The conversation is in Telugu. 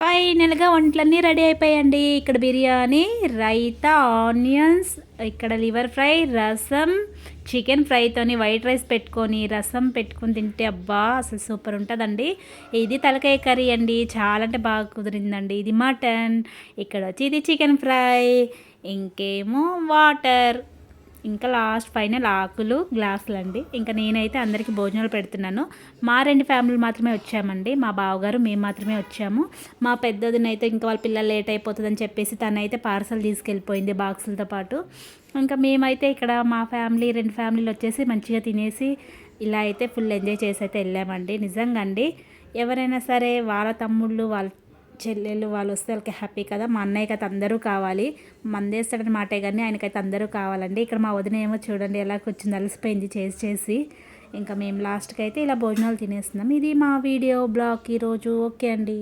ఫైనల్‌గా వంటలన్నీ రెడీ అయిపోయాయండి. ఇక్కడ బిర్యానీ, రైతా, ఆనియన్స్, ఇక్కడ లివర్ ఫ్రై, రసం, చికెన్ ఫ్రైతోని వైట్ రైస్ పెట్టుకొని, రసం పెట్టుకొని తింటే అబ్బా! అసలు సూపర్ ఉంటదండి. ఇది తలకాయ కర్రీ అండి. చాలా అంటే బాగా కుదిరిందండి. ఇది మటన్, ఇక్కడొచ్చి ఇది చికెన్ ఫ్రై, ఇంకేమో వాటర్. ఇంకా లాస్ట్ ఫైనల్ ఆకులు, గ్లాసులండి. ఇంకా నేనైతే అందరికీ భోజనాలు పెడుతున్నాను. మా 2 ఫ్యామిలీలు మాత్రమే వచ్చామండి. మా బావగారు, మేము మాత్రమే వచ్చాము. మా పెద్దొదినైతే ఇంకా వాళ్ళ పిల్లలు లేట్ అయిపోతుందని చెప్పేసి తనైతే పార్సల్ తీసుకెళ్ళిపోయింది బాక్సులతో పాటు. ఇంకా మేమైతే ఇక్కడ మా ఫ్యామిలీ 2 ఫ్యామిలీలు వచ్చేసి మంచిగా తినేసి ఇలా అయితే ఫుల్ ఎంజాయ్ చేసి అయితే వెళ్ళామండి. నిజంగా అండి ఎవరైనా సరే వాళ్ళ తమ్ముళ్ళు, వాళ్ళ చెల్లెళ్ళు వాళ్ళు వస్తే వాళ్ళకి హ్యాపీ కదా. మా అన్నయ్యకి అయితే అందరూ కావాలి. మందేస్తాడని మాటే కానీ ఆయనకైతే అందరూ కావాలండి. ఇక్కడ మా వదిన ఏమో చూడండి ఎలా కూర్చుంది, అలసిపోయింది చేసి చేసి. ఇంకా మేము లాస్ట్కి అయితే ఇలా భోజనాలు తినేస్తున్నాం. ఇది మా వీడియో బ్లాగ్ ఈరోజు. ఓకే అండి.